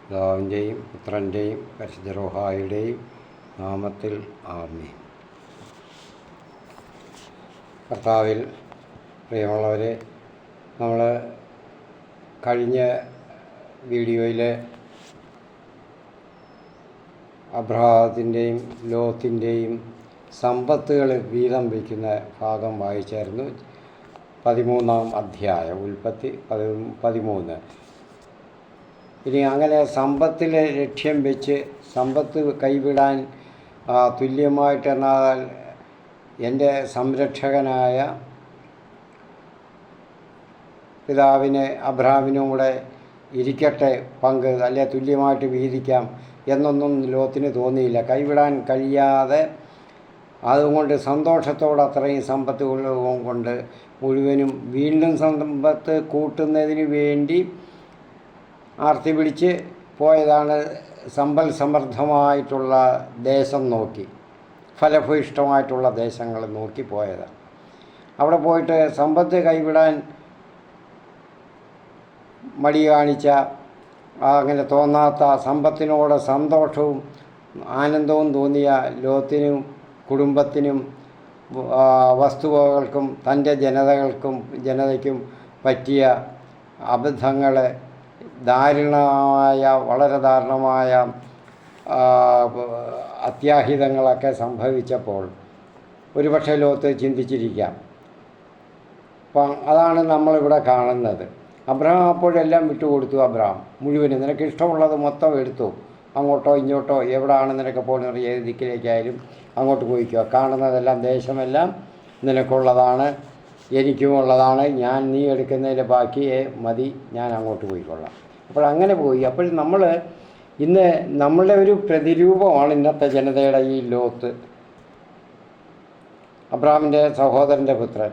പിതാവിൻ്റെയും പുത്രൻ്റെയും പരിശുദ്ധ റൂഹായുടെയും നാമത്തിൽ ആമേൻ. കർത്താവിൽ പ്രിയമുള്ളവരെ, നമ്മൾ കഴിഞ്ഞ വീഡിയോയിൽ അബ്രഹാത്തിൻ്റെയും ലോത്തിൻ്റെയും സമ്പത്തുകൾ വീതം വയ്ക്കുന്ന ഭാഗം വായിച്ചായിരുന്നു. 13-ാം അധ്യായം, ഉൽപ്പത്തി 13. ഇനി അങ്ങനെ സമ്പത്തിലെ ലക്ഷ്യം വെച്ച് സമ്പത്ത് കൈവിടാൻ തുല്യമായിട്ടെന്നാൽ എൻ്റെ സംരക്ഷകനായ പിതാവിന് അബ്രഹാമിനും കൂടെ ഇരിക്കട്ടെ പങ്ക്, അല്ലെ തുല്യമായിട്ട് വീതിക്കാം എന്നൊന്നും ലോത്തിന് തോന്നിയില്ല. കൈവിടാൻ കഴിയാതെ അതുകൊണ്ട് സന്തോഷത്തോടെ അത്രയും സമ്പത്ത് കൊണ്ട് മുഴുവനും വീണ്ടും സമ്പത്ത് കൂട്ടുന്നതിന് വേണ്ടി ആർത്തി പിടിച്ച് പോയതാണ്. സമ്പൽ സമൃദ്ധമായിട്ടുള്ള ദേശം നോക്കി, ഫലഭൂയിഷ്ടമായിട്ടുള്ള ദേശങ്ങൾ നോക്കി പോയതാണ്. അവിടെ പോയിട്ട് സമ്പത്ത് കൈവിടാൻ മടി കാണിച്ച, അങ്ങനെ തോന്നാത്ത, സമ്പത്തിനോട് സന്തോഷവും ആനന്ദവും തോന്നിയ ലോത്തിനും കുടുംബത്തിനും വസ്തുവകൾക്കും തൻ്റെ ജനതയ്ക്കും പറ്റിയ അബദ്ധങ്ങൾ, വളരെ ദാരുണമായ അത്യാഹിതങ്ങളൊക്കെ സംഭവിച്ചപ്പോൾ ഒരുപക്ഷെ ലോത്ത് ചിന്തിച്ചിരിക്കാം. അപ്പം അതാണ് നമ്മളിവിടെ കാണുന്നത്. അബ്രഹാം അപ്പോഴെല്ലാം വിട്ടുകൊടുത്തു. അബ്രഹാം മുഴുവനും നിനക്ക് ഇഷ്ടമുള്ളത് മൊത്തം എടുത്തു, അങ്ങോട്ടോ ഇങ്ങോട്ടോ എവിടെയാണ് നിനക്ക് പോകുന്നത്, ഏത് ദിക്കിലേക്കായാലും അങ്ങോട്ട് പോയിക്കോ, കാണുന്നതെല്ലാം ദേശമെല്ലാം നിനക്കുള്ളതാണ്, എനിക്കുമുള്ളതാണ്, നീ എടുക്കുന്നതിൻ്റെ ബാക്കിയെ മതി, ഞാൻ അങ്ങോട്ട് പോയിക്കൊള്ളാം. അപ്പോൾ അങ്ങനെ പോയി. അപ്പോൾ ഇന്ന് നമ്മളുടെ ഒരു പ്രതിരൂപമാണ് ഇന്നത്തെ ജനതയുടെ ഈ ലോത്ത്, അബ്രഹാമിൻ്റെ സഹോദരൻ്റെ പുത്രൻ.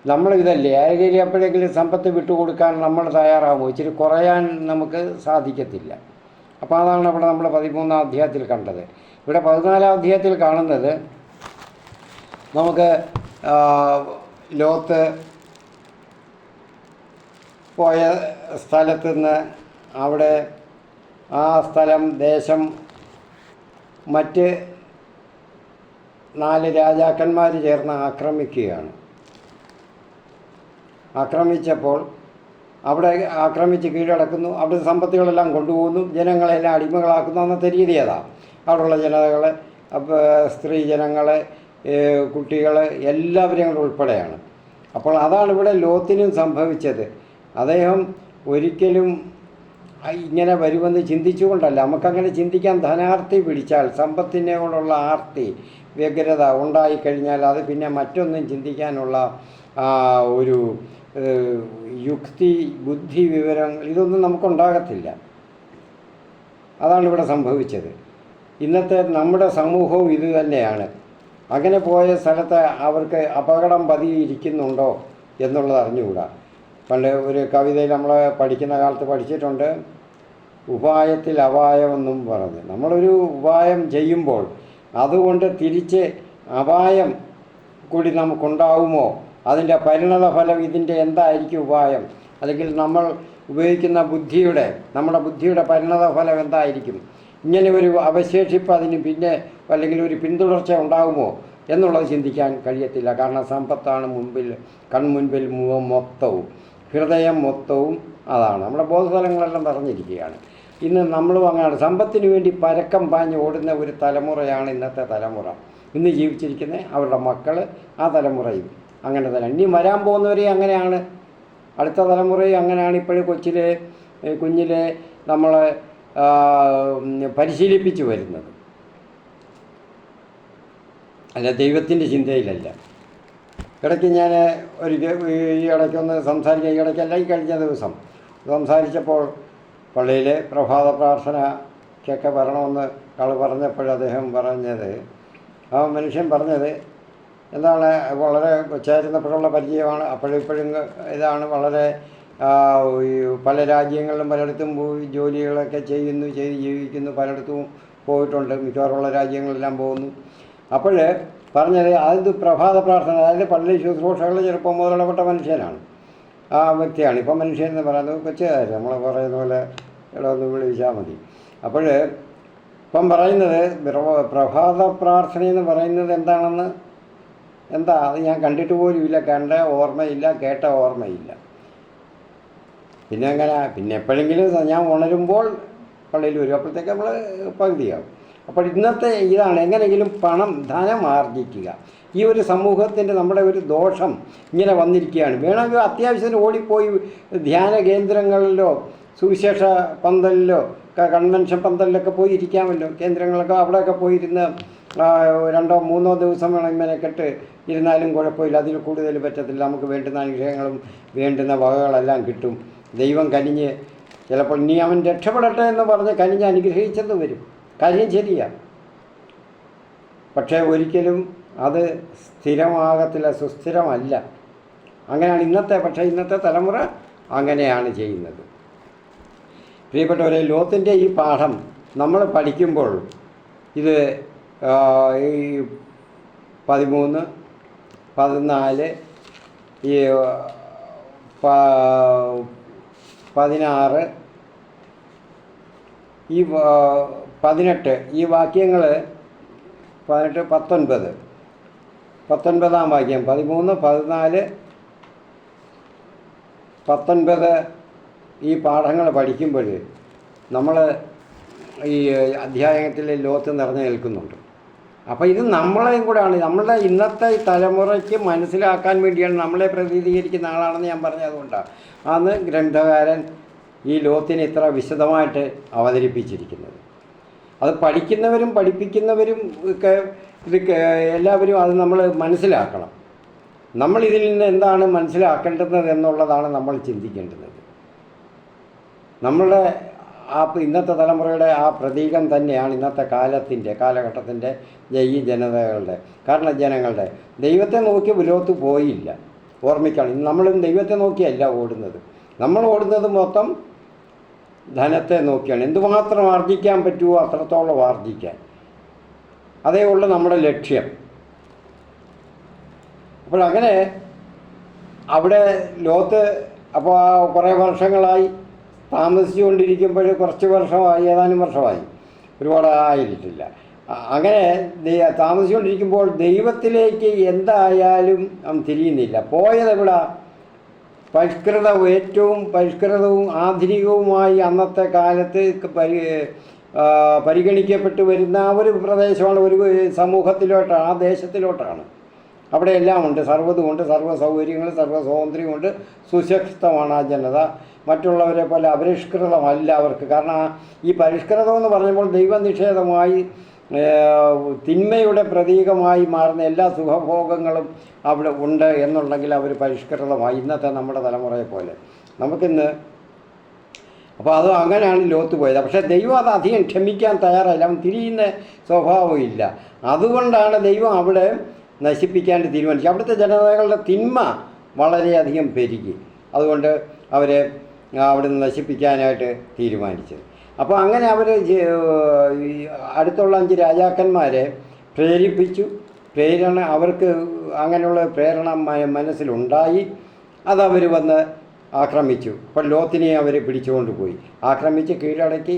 നമ്മളിതല്ലേ ആരെങ്കിലും എപ്പോഴെങ്കിലും സമ്പത്ത് വിട്ടുകൊടുക്കാൻ നമ്മൾ തയ്യാറാകുമോ? ഇച്ചിരി കുറയാൻ നമുക്ക് സാധിക്കത്തില്ല. അപ്പോൾ അതാണ് ഇവിടെ നമ്മൾ 13-ാം അധ്യായത്തിൽ കണ്ടത്. ഇവിടെ 14-ാം അധ്യായത്തിൽ കാണുന്നത് നമുക്ക് ലോത്ത് പോയ സ്ഥലത്ത് നിന്ന് അവിടെ ആ ദേശം മറ്റ് 4 രാജാക്കന്മാർ ചേർന്ന് ആക്രമിക്കുകയാണ്. ആക്രമിച്ചപ്പോൾ അവിടെ ആക്രമിച്ച് കീഴടക്കുന്നു, അവിടുത്തെ സമ്പത്തുകളെല്ലാം കൊണ്ടുപോകുന്നു, ജനങ്ങളെല്ലാം അടിമകളാക്കുന്നു. അന്നത്തെ രീതി അതാണ്. അവിടെയുള്ള ജനതകളെ, സ്ത്രീ ജനങ്ങളെ, കുട്ടികൾ എല്ലാവരെയും കൂടെ ഉൾപ്പെടെയാണ്. അപ്പോൾ അതാണ് ഇവിടെ ലോത്തിനും സംഭവിച്ചത്. അദ്ദേഹം ഒരിക്കലും ഇങ്ങനെ വരുമെന്ന് ചിന്തിച്ചുകൊണ്ടല്ല. നമുക്കങ്ങനെ ചിന്തിക്കാൻ ധനാർത്തി പിടിച്ചാൽ, സമ്പത്തിനോടുള്ള ആർത്തി, വ്യഗ്രത ഉണ്ടായിക്കഴിഞ്ഞാൽ അത് പിന്നെ മറ്റൊന്നും ചിന്തിക്കാനുള്ള ഒരു യുക്തി, ബുദ്ധി, വിവരങ്ങൾ ഇതൊന്നും നമുക്കുണ്ടാകത്തില്ല. അതാണ് ഇവിടെ സംഭവിച്ചത്. ഇന്നത്തെ നമ്മുടെ സമൂഹവും ഇത് തന്നെയാണ്. അങ്ങനെ പോയ സ്ഥലത്ത് അവർക്ക് അപകടം പതിയിരിക്കുന്നുണ്ടോ എന്നുള്ളത് അറിഞ്ഞുകൂടാ. പണ്ട് ഒരു കവിതയിൽ നമ്മൾ പഠിക്കുന്ന കാലത്ത് പഠിച്ചിട്ടുണ്ട്, ഉപായത്തിൽ അപായമെന്നും പറഞ്ഞ്. നമ്മളൊരു ഉപായം ചെയ്യുമ്പോൾ അതുകൊണ്ട് തിരിച്ച് അപായം കൂടി നമുക്കുണ്ടാവുമോ, അതിൻ്റെ പരിണത ഫലം, ഇതിൻ്റെ എന്തായിരിക്കും ഉപായം, അല്ലെങ്കിൽ നമ്മൾ ഉപയോഗിക്കുന്ന നമ്മുടെ ബുദ്ധിയുടെ പരിണത ഫലം എന്തായിരിക്കും, ഇങ്ങനെ ഒരു അവശേഷിപ്പ് അതിന് പിന്നെ അല്ലെങ്കിൽ ഒരു പിന്തുടർച്ച ഉണ്ടാകുമോ എന്നുള്ളത് ചിന്തിക്കാൻ കഴിയത്തില്ല. കാരണം സമ്പത്താണ് കൺമുൻപിൽ മൊത്തവും, ഹൃദയം മൊത്തവും അതാണ്. നമ്മുടെ ബോധതലങ്ങളെല്ലാം പറഞ്ഞിരിക്കുകയാണ്. ഇന്ന് നമ്മളും അങ്ങനെ സമ്പത്തിന് വേണ്ടി പരക്കം പാഞ്ഞ് ഓടുന്ന ഒരു തലമുറയാണ് ഇന്നത്തെ തലമുറ. ഇന്ന് ജീവിച്ചിരിക്കുന്ന അവരുടെ മക്കൾ, ആ തലമുറയും അങ്ങനെ തന്നെ. ഇനി വരാൻ പോകുന്നവരെയും അങ്ങനെയാണ്, അടുത്ത തലമുറയും അങ്ങനെയാണ്. ഇപ്പോഴും കുഞ്ഞിലെ നമ്മൾ പരിശീലിപ്പിച്ചു വരുന്നത്, അല്ല ദൈവത്തിൻ്റെ ചിന്തയിലല്ല. ഇടയ്ക്ക് ഞാൻ ഈ ഇടയ്ക്കൊന്ന് സംസാരിക്കാൻ, ഈ കഴിഞ്ഞ ദിവസം സംസാരിച്ചപ്പോൾ പള്ളിയിൽ പ്രഭാത പ്രാർത്ഥനയ്ക്കൊക്കെ വരണമെന്ന് പറഞ്ഞപ്പോൾ അദ്ദേഹം പറഞ്ഞത്, ആ മനുഷ്യൻ പറഞ്ഞത് എന്താണ്, വളരെ ചേരുന്നപ്പോഴുള്ള പരിചയമാണ്, അപ്പോഴിപ്പോഴും ഇതാണ്, വളരെ പല രാജ്യങ്ങളിലും പലയിടത്തും പോയി ജോലികളൊക്കെ ചെയ്ത് ജീവിക്കുന്നു, പലയിടത്തും പോയിട്ടുണ്ട്, മിക്കവാറുള്ള രാജ്യങ്ങളെല്ലാം പോകുന്നു. അപ്പോൾ പറഞ്ഞത് അത് പ്രഭാത പ്രാർത്ഥന, അതായത് പള്ളി ശുശ്രൂഷകൾ ചെറുപ്പം മുതലിടപെട്ട മനുഷ്യനാണ്, ആ വ്യക്തിയാണ്. ഇപ്പം മനുഷ്യൻ എന്ന് പറയുന്നത് കൊച്ചുകാര്, നമ്മൾ പറയുന്ന പോലെ ഒന്ന് വിളിച്ചാൽ മതി. അപ്പോൾ ഇപ്പം പറയുന്നത് പ്രഭാത പ്രാർത്ഥനയെന്ന് പറയുന്നത് എന്താണെന്ന് അത് ഞാൻ കണ്ടിട്ട് പോലുമില്ല, കണ്ട ഓർമ്മയില്ല, കേട്ട ഓർമ്മയില്ല. പിന്നെ എപ്പോഴെങ്കിലും ഞാൻ ഉണരുമ്പോൾ പള്ളിയിൽ വരും, അപ്പോഴത്തേക്ക് നമ്മൾ പകുതിയാവും. അപ്പോൾ ഇന്നത്തെ ഇതാണ് എങ്ങനെയെങ്കിലും ധനം ആർജിക്കുക. ഈ ഒരു സമൂഹത്തിൻ്റെ നമ്മുടെ ഒരു ദോഷം ഇങ്ങനെ വന്നിരിക്കുകയാണ്. വേണമെങ്കിൽ അത്യാവശ്യത്തിന് ഓടിപ്പോയി ധ്യാന കേന്ദ്രങ്ങളിലോ സുവിശേഷ പന്തലിലോ കൺവെൻഷൻ പന്തലിലൊക്കെ പോയി ഇരിക്കാമല്ലോ. കേന്ദ്രങ്ങളൊക്കെ അവിടെയൊക്കെ പോയിരുന്ന് 2-3 ദിവസം വേണമെങ്കിൽ മെനക്കെട്ട് ഇരുന്നാലും കുഴപ്പമില്ല. അതിൽ കൂടുതൽ പറ്റത്തില്ല. നമുക്ക് വേണ്ടുന്ന അനുഗ്രഹങ്ങളും വേണ്ടുന്ന വകകളെല്ലാം കിട്ടും. ദൈവം കനിഞ്ഞ് ചിലപ്പോൾ ഇനി അവൻ രക്ഷപ്പെടട്ടെ എന്ന് പറഞ്ഞ് കനിഞ്ഞ് അനുഗ്രഹിച്ചെന്ന് വരും. കാര്യം ശരിയാണ്. പക്ഷേ ഒരിക്കലും അത് സ്ഥിരമാകത്തില്ല, സുസ്ഥിരമല്ല. അങ്ങനെയാണ് ഇന്നത്തെ തലമുറ അങ്ങനെയാണ് ചെയ്യുന്നത്. പ്രിയപ്പെട്ടവരെ, ലോത്തിൻ്റെ ഈ പാഠം നമ്മൾ പഠിക്കുമ്പോൾ ഇത് ഈ 13, 14, ഈ 16, ഈ 18 ഈ വാക്യങ്ങൾ 18, 19, 19-ാം വാക്യം 13, 14, 19 ഈ പാഠങ്ങൾ പഠിക്കുമ്പോൾ നമ്മൾ ഈ അധ്യായത്തിൽ ലോത്ത് നിറഞ്ഞു നിൽക്കുന്നുണ്ട്. അപ്പോൾ ഇത് നമ്മളെയും കൂടെയാണ്, നമ്മളുടെ ഇന്നത്തെ തലമുറയ്ക്ക് മനസ്സിലാക്കാൻ വേണ്ടിയാണ് നമ്മളെ പ്രതിനിധീകരിക്കുന്ന ആളാണെന്ന് ഞാൻ പറഞ്ഞതുകൊണ്ടാണ് അന്ന് ഗ്രന്ഥകാരൻ ഈ ലോത്തിനെ ഇത്ര വിശദമായിട്ട് അവതരിപ്പിച്ചിരിക്കുന്നത്. അത് പഠിക്കുന്നവരും പഠിപ്പിക്കുന്നവരും ഒക്കെ എല്ലാവരും അത് നമ്മൾ മനസ്സിലാക്കണം. നമ്മളിതിൽ നിന്ന് എന്താണ് മനസ്സിലാക്കേണ്ടത് എന്നുള്ളതാണ് നമ്മൾ ചിന്തിക്കേണ്ടത്. നമ്മളുടെ ഇന്നത്തെ തലമുറയുടെ പ്രതീകം തന്നെയാണ് ഇന്നത്തെ കാലഘട്ടത്തിൻ്റെ ഈ ജനങ്ങളുടെ ദൈവത്തെ നോക്കി ലോത്ത് പോയില്ല. ഓർമ്മിക്കണം, നമ്മളും ദൈവത്തെ നോക്കിയല്ല ഓടുന്നത്. നമ്മൾ ഓടുന്നത് മൊത്തം ധനത്തെ നോക്കിയാണ്. എന്തുമാത്രം ആർജിക്കാൻ പറ്റുമോ അത്രത്തോളം ആർജിക്കാൻ, അതേ ഉള്ളൂ നമ്മുടെ ലക്ഷ്യം. അപ്പോൾ അങ്ങനെ അവിടെ ലോത്ത് അപ്പോൾ കുറേ വർഷങ്ങളായി താമസിച്ചുകൊണ്ടിരിക്കുമ്പോൾ കുറച്ച് വർഷമായി, ഏതാനും വർഷമായി, ഒരുപാട് ആയിരിക്കില്ല. അങ്ങനെ താമസിച്ചുകൊണ്ടിരിക്കുമ്പോൾ ദൈവത്തിലേക്ക് എന്തായാലും തിരിയുന്നില്ല. പോയതെവിടെ? ഏറ്റവും പരിഷ്കൃതവും ആധുനികവുമായി അന്നത്തെ കാലത്ത് പരിഗണിക്കപ്പെട്ടു വരുന്ന ഒരു പ്രദേശമാണ്, ഒരു സമൂഹത്തിലോട്ടാണ്, ആ ദേശത്തിലോട്ടാണ്. അവിടെ എല്ലാം ഉണ്ട്, സർവ്വതുമുണ്ട്, സർവ്വ സൗകര്യങ്ങളും സർവ്വ സ്വാതന്ത്ര്യമുണ്ട്. സുശക്തമാണ് ആ ജനത. മറ്റുള്ളവരെ പോലെ അപരിഷ്കൃതമല്ല അവർക്ക്. കാരണം ഈ പരിഷ്കൃതം എന്ന് പറയുമ്പോൾ ദൈവനിഷേധമായി തിന്മയുടെ പ്രതീകമായി മാറുന്ന എല്ലാ സുഖഭോഗങ്ങളും അവിടെ ഉണ്ട് എന്നുണ്ടെങ്കിൽ അവർ പരിഷ്കൃതമായി. ഇന്നത്തെ നമ്മുടെ തലമുറയെ പോലെ നമുക്കിന്ന്. അപ്പോൾ അത് അങ്ങനെയാണ് ലോത്ത് പോയത്. പക്ഷേ ദൈവം അത് അധികം ക്ഷമിക്കാൻ തയ്യാറായില്ല. അവൻ തിരിയുന്ന സ്വഭാവമില്ല. അതുകൊണ്ടാണ് ദൈവം അവിടെ നശിപ്പിക്കാണ്ട് തീരുമാനിച്ചു. അവിടുത്തെ ജനതകളുടെ തിന്മ വളരെയധികം പെരുകി. അതുകൊണ്ട് അവരെ അവിടെ നിന്ന് നശിപ്പിക്കാനായിട്ട് തീരുമാനിച്ചത്. അപ്പോൾ അങ്ങനെ അവർ അടുത്തുള്ള 5 രാജാക്കന്മാരെ പ്രേരിപ്പിച്ചു. അവർക്ക് അങ്ങനെയുള്ള പ്രേരണ മനസ്സിലുണ്ടായി. അതവർ വന്ന് ആക്രമിച്ചു. അപ്പോൾ ലോത്തിനെ അവർ പിടിച്ചുകൊണ്ട് പോയി, ആക്രമിച്ച് കീഴടക്കി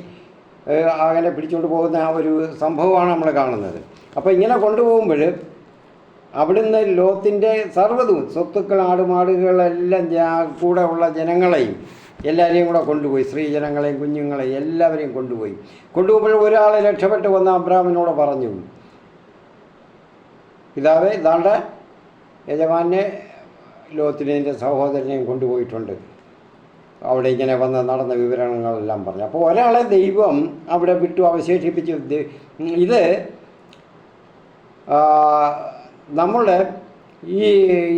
അങ്ങനെ പിടിച്ചുകൊണ്ട് പോകുന്ന ആ ഒരു സംഭവമാണ് നമ്മൾ കാണുന്നത്. അപ്പോൾ ഇങ്ങനെ കൊണ്ടുപോകുമ്പോൾ അവിടുന്ന് ലോത്തിൻ്റെ സർവ്വതും സ്വത്തുക്കൾ, ആടുമാടുകളെല്ലാം കൂടെ ഉള്ള ജനങ്ങളെയും എല്ലാവരെയും കൂടെ കൊണ്ടുപോയി. സ്ത്രീജനങ്ങളെയും കുഞ്ഞുങ്ങളെയും എല്ലാവരെയും കൊണ്ടുപോകുമ്പോൾ ഒരാൾ രക്ഷപ്പെട്ട് വന്ന അബ്രാമിനോട് പറഞ്ഞു, പിതാവേ, ഇതാണ്ട് യജമാനെ ലോത്തിനെ സഹോദരനെയും കൊണ്ടുപോയിട്ടുണ്ട്. അവിടെ ഇങ്ങനെ വന്ന് നടന്ന വിവരണങ്ങളെല്ലാം പറഞ്ഞു. അപ്പോൾ ഒരാളെ ദൈവം അവിടെ വിട്ടു അവശേഷിപ്പിച്ചു. ഇത് നമ്മളുടെ ഈ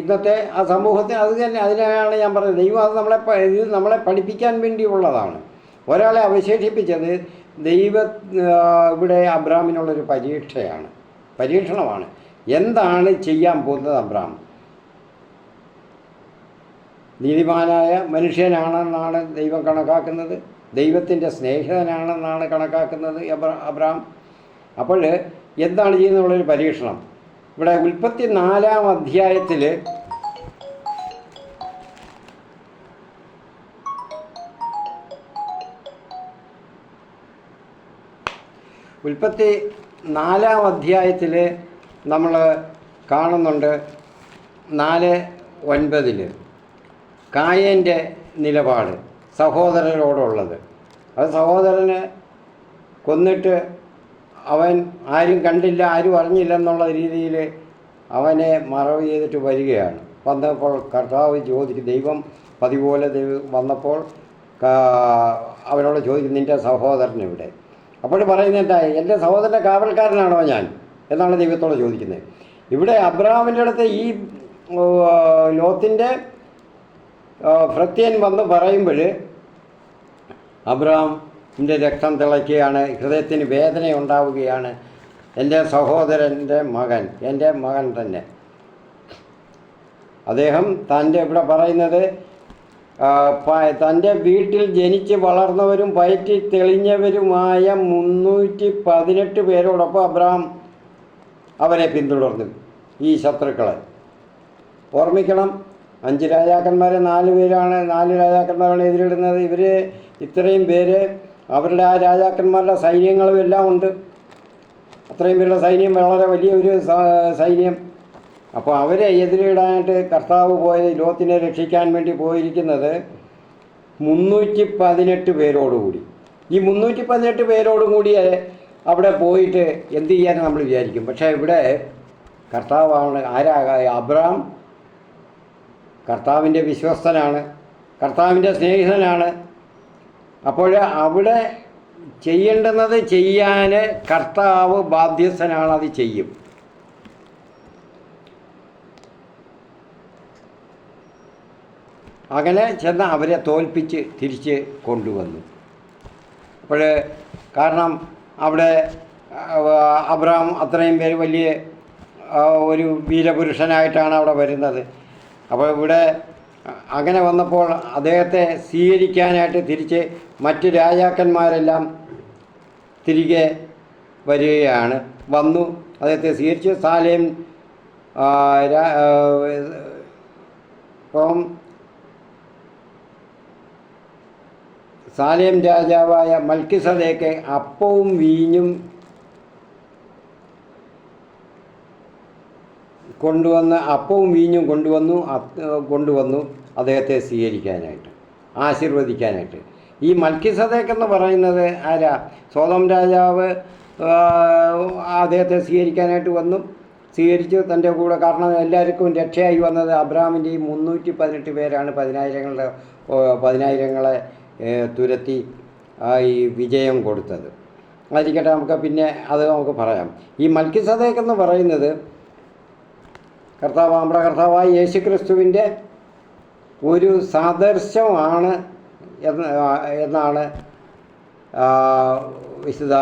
ഇന്നത്തെ ആ സമൂഹത്തിന് അത് തന്നെ, അതിനാണ് ഞാൻ പറഞ്ഞത്, ദൈവം അത് നമ്മളെ പഠിപ്പിക്കാൻ വേണ്ടിയുള്ളതാണ്. ഒരാളെ അവശേഷിപ്പിച്ചത് ഇവിടെ അബ്രാമിനുള്ളൊരു പരീക്ഷണമാണ്. എന്താണ് ചെയ്യാൻ പോകുന്നത് അബ്രാം? നീതിമാനായ മനുഷ്യനാണെന്നാണ് ദൈവം കണക്കാക്കുന്നത്. ദൈവത്തിൻ്റെ സ്നേഹിതനാണെന്നാണ് കണക്കാക്കുന്നത് അബ്രാം. അപ്പോൾ എന്താണ് ചെയ്യുന്നതിനുള്ളൊരു പരീക്ഷണം? ഇവിടെ ഉൽപ്പത്തി 4-ാം അധ്യായത്തിൽ ഉൽപ്പത്തി 4-ാം അധ്യായത്തിൽ നമ്മൾ കാണുന്നുണ്ട് 4:9 കായേൻ്റെ നിലപാട് സഹോദരരോടുള്ളത്. അത് സഹോദരനെ കൊന്നിട്ട് അവൻ ആരും കണ്ടില്ല, ആരും അറിഞ്ഞില്ല എന്നുള്ള രീതിയിൽ അവനെ മറവ് ചെയ്തിട്ട് വരികയാണ്. വന്നപ്പോൾ കർത്താവ് ചോദിക്കും, ദൈവം പതിപോലെ വന്നപ്പോൾ അവനോട് ചോദിക്കും, നിൻ്റെ സഹോദരൻ ഇവിടെ? അപ്പോൾ പറയുന്നതായി, എൻ്റെ സഹോദരൻ്റെ കാവൽക്കാരനാണോ ഞാൻ എന്നാണ് ദൈവത്തോട് ചോദിക്കുന്നത്. ഇവിടെ അബ്രഹാമിൻ്റെ അടുത്ത് ഈ ലോത്തിൻ്റെ ഭൃത്യൻ വന്ന് പറയുമ്പോൾ അബ്രഹാമിൻ്റെ രക്തം തിളയ്ക്കുകയാണ്, ഹൃദയത്തിന് വേദന ഉണ്ടാവുകയാണ്. എൻ്റെ സഹോദരൻ്റെ മകൻ, എൻ്റെ മകൻ തന്നെ. അദ്ദേഹം തൻ്റെ ഇവിടെ പറയുന്നത് തൻ്റെ വീട്ടിൽ ജനിച്ച് വളർന്നവരും വയറ്റി തെളിഞ്ഞവരുമായ 318 പേരോടൊപ്പം അബ്രഹാം അവരെ പിന്തുടർന്നു, ഈ ശത്രുക്കളെ. ഓർമ്മിക്കണം, 5 രാജാക്കന്മാരെ 4 പേരാണ്, 4 രാജാക്കന്മാരാണ് എതിരിടുന്നത്. ഇവർ ഇത്രയും പേര്, അവരുടെ ആ രാജാക്കന്മാരുടെ സൈന്യങ്ങളും എല്ലാം ഉണ്ട്. അത്രയും പേരുടെ സൈന്യം വളരെ വലിയൊരു സൈന്യം. അപ്പോൾ അവരെ എതിരിടാനായിട്ട് കർത്താവ് പോയത്, ലോത്തിനെ രക്ഷിക്കാൻ വേണ്ടി പോയിരിക്കുന്നത് 318 പേരോടുകൂടി. ഈ 318 പേരോടും കൂടി അവിടെ പോയിട്ട് എന്ത് ചെയ്യാൻ നമ്മൾ വിചാരിക്കും. പക്ഷേ ഇവിടെ കർത്താവാണ് അബ്രഹാം കർത്താവിൻ്റെ വിശ്വസ്തനാണ്, കർത്താവിൻ്റെ സ്നേഹിതനാണ്. അപ്പോൾ അവിടെ ചെയ്യേണ്ടുന്നത് ചെയ്യാൻ കർത്താവ് ബാധ്യസ്ഥനാണ്, അത് ചെയ്യും. അങ്ങനെ ചെന്ന് അവരെ തോൽപ്പിച്ച് തിരിച്ച് കൊണ്ടുവന്നു. അപ്പോൾ കാരണം അവിടെ അബ്രഹാം അത്രയും പേര് വലിയ ഒരു വീരപുരുഷനായിട്ടാണ് അവിടെ വരുന്നത്. അപ്പോൾ ഇവിടെ അങ്ങനെ വന്നപ്പോൾ അദ്ദേഹത്തെ സ്വീകരിക്കാനായിട്ട് തിരിച്ച് മറ്റ് രാജാക്കന്മാരെല്ലാം തിരികെ വരികയാണ്. വന്നു അദ്ദേഹത്തെ സ്വീകരിച്ച് സാലേം ഇപ്പം സാലേം രാജാവായ മൽക്കിസദേക്ക് അപ്പവും വീഞ്ഞും കൊണ്ടുവന്നു അദ്ദേഹത്തെ സ്വീകരിക്കാനായിട്ട്, ആശീർവദിക്കാനായിട്ട്. ഈ മൽക്കിസദേക്ക് എന്ന് പറയുന്നത് ആരാ? സോദോം രാജാവ് അദ്ദേഹത്തെ സ്വീകരിക്കാനായിട്ട് വന്നു, സ്വീകരിച്ചു തൻ്റെ കൂടെ. കാരണം എല്ലാവർക്കും രക്ഷയായി വന്നത് അബ്രഹാമിൻ്റെ ഈ 318 പേരാണ് 10,000ങ്ങളെ തുരത്തി ഈ വിജയം കൊടുത്തത്. അതിരിക്കട്ടെ, നമുക്ക് പിന്നെ അത് നമുക്ക് പറയാം. ഈ മൽക്കിസദേക്ക് എന്ന് പറയുന്നത് നമ്മുടെ കർത്താവായ യേശുക്രിസ്തുവിൻ്റെ ഒരു സാദൃശ്യമാണ് എന്നാണ് വിശുദ്ധ